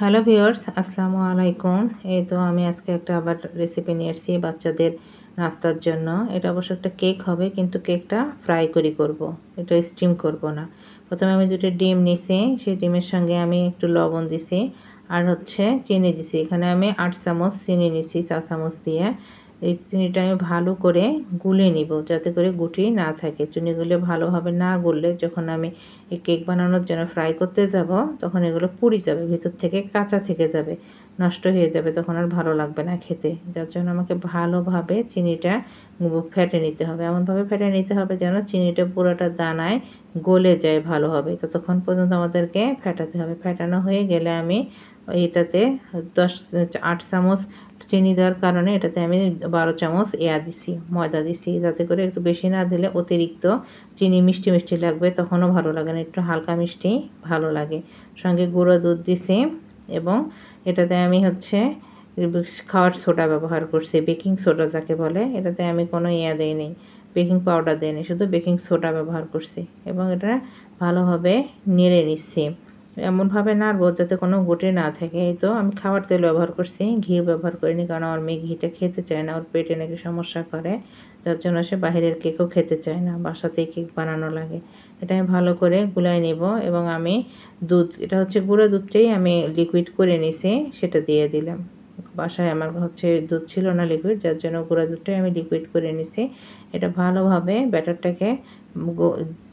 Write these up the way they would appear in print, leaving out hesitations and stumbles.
Hello viewers, আসসালামু আলাইকুম। এই তো আমি আজকে একটা আবার রেসিপি নিয়ে এসেছি বাচ্চাদের নাস্তার জন্য। এটা অবশ্য একটা কেক হবে, কিন্তু কেকটা ফ্রাই করে করব, এটা স্টিম করব না। প্রথমে আমি দুটো ডিম নিছি, সেই ডিমের সঙ্গে আমি একটু লবণ দিছি আর চিনি দিছি। এখানে আমি 8 চামচ চিনি নিছি, 4 চামচ দিয়ে। এই চিনিটা আমি ভালো করে গুলে নিব, যাতে করে গুটি না থাকে। চিনিগুলো ভালোভাবে না গুললে যখন আমি এই কেক বানানোর জন্য ফ্রাই করতে যাব, তখন এগুলো পুড়ে যাবে, ভিতর থেকে কাঁচা থেকে যাবে, নষ্ট হয়ে যাবে, তখন আর ভালো লাগবে না খেতে। যার জন্য আমাকে ভালোভাবে চিনিটা ফেটে নিতে হবে, এমনভাবে ফেটে নিতে হবে যেন চিনিটা পুরোটা দানায় গলে যায় ভালোভাবে। ততক্ষণ পর্যন্ত আমাদেরকে ফেটাতে হবে। ফেটানো হয়ে গেলে আমি এটাতে 8 চামচ চিনি দেওয়ার কারণে এটাতে আমি 12 চামচ দিছি, ময়দা দিছি, যাতে করে একটু বেশি না দিলে অতিরিক্ত চিনি মিষ্টি মিষ্টি লাগবে, তখনও ভালো লাগে না। একটু হালকা মিষ্টি ভালো লাগে। সঙ্গে গুঁড়ো দুধ দিছি এবং এটাতে আমি খাওয়ার সোডা ব্যবহার করছি, বেকিং সোডা যাকে বলে। এটাতে আমি কোনো দেইনি, বেকিং পাউডার দিইনি, শুধু বেকিং সোডা ব্যবহার করছি এবং এটা ভালোভাবে নেড়ে নিচ্ছি। এমনভাবে নাড়বো যাতে কোনো গুটি না থাকে। এই তো আমি খাবার তেল ব্যবহার করছি, ঘি ব্যবহার করিনি, কারণ আমার মেয়ে ঘিটা খেতে চায় না, ওর পেটে নাকি সমস্যা করে। যার জন্য সে বাইরের কেকও খেতে চায় না, বাসাতেই কেক বানানো লাগে। এটা আমি ভালো করে গুলাই নেব এবং আমি এটা গুঁড়ো দুধটাই আমি লিকুইড করে নিছি, সেটা দিয়ে দিলাম। বাসায় আমার দুধ ছিল না লিকুইড, যার জন্য গুঁড়া দুধটাই আমি লিকুইড করে নিছি। এটা ভালোভাবে ব্যাটারটাকে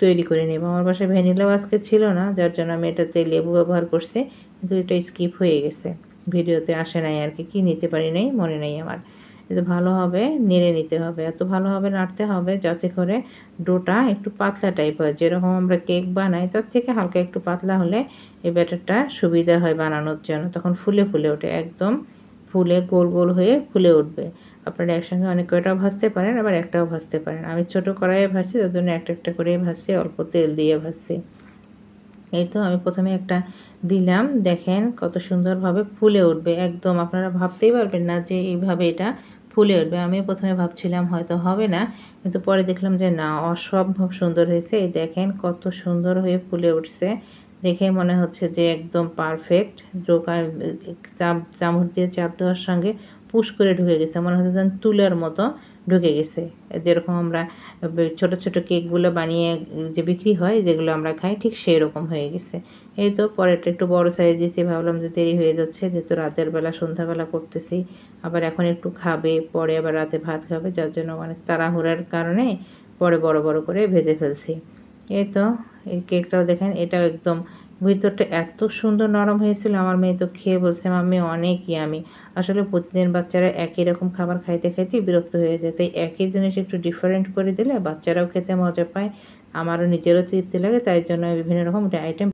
তৈরি করে নেব। আমার বাসায় ভ্যানিলাও আজকে ছিল না, যার জন্য আমি এটাতে লেবু ব্যবহার করছি, কিন্তু এটা স্কিপ হয়ে গেছে, ভিডিওতে আসে নাই আর কি নিতে পারি নাই, মনে নেই আমার। এটা ভালোভাবে নেড়ে নিতে হবে, এত ভালোভাবে নাড়তে হবে যাতে করে ডোটা একটু পাতলা টাইপ হয়। যেরকম আমরা কেক বানাই তার থেকে হালকা একটু পাতলা হলে এই ব্যাটারটা সুবিধা হয় বানানোর জন্য, তখন ফুলে ফুলে ওঠে, একদম ফুলে গোল গোল হয়ে ফুলে উঠবে। আপনারা একসঙ্গে অনেক কয়টাও ভাজতে পারেন, আবার একটাও ভাজতে পারেন। আমি ছোটো কড়াইয়ে ভাজছি, তার জন্য একটা একটা করেই ভাজছি, অল্প তেল দিয়ে ভাজছি। এই তো আমি প্রথমে একটা দিলাম, দেখেন কত সুন্দরভাবে ফুলে উঠবে, একদম আপনারা ভাবতেই পারবেন না যে এইভাবে এটা ফুলে উঠবে। আমি প্রথমে ভাবছিলাম হয়তো হবে না, কিন্তু পরে দেখলাম যে না, অসম্ভব সুন্দর হয়েছে। এই দেখেন কত সুন্দর হয়ে ফুলে উঠছে, দেখে মনে হচ্ছে যে একদম পারফেক্ট। চামচ দিয়ে চাপ দেওয়ার সঙ্গে পুশ করে ঢুকে গেছে, মনে হচ্ছে যেন তুলার মতো ঢুকে গেছে। যেরকম আমরা ছোট ছোট কেকগুলো বানিয়ে যে বিক্রি হয়, যেগুলো আমরা খাই, ঠিক সেই রকম হয়ে গেছে। এই তো পরেরটা একটু বড় সাইজ দিয়েছি, ভাবলাম যে দেরি হয়ে যাচ্ছে, যেহেতু রাতের বেলা সন্ধ্যাবেলা করতেছি, আবার এখন একটু খাবে, পরে আবার রাতে ভাত খাবে, যার জন্য অনেক তাড়াহুড়ার কারণে পরে বড় বড় করে ভেজে ফেলছি। এই তো এই কেকটাও দেখেন, এটাও একদম ভিতরটা এত সুন্দর নরম হয়েছিল, আমার মেয়ে তো খেয়ে বলছে মাম্মি অনেক ইয়ামি। আসলে প্রতিদিন বাচ্চারা একই রকম খাবার খাইতে খাইতে বিরক্ত হয়ে যায়, তাই একই জিনিস একটু ডিফারেন্ট করে দিলে বাচ্চারাও খেতে মজা পায়, আমারও নিজেরও তৃপ্তি লাগে। তাই জন্য বিভিন্ন রকম আইটেম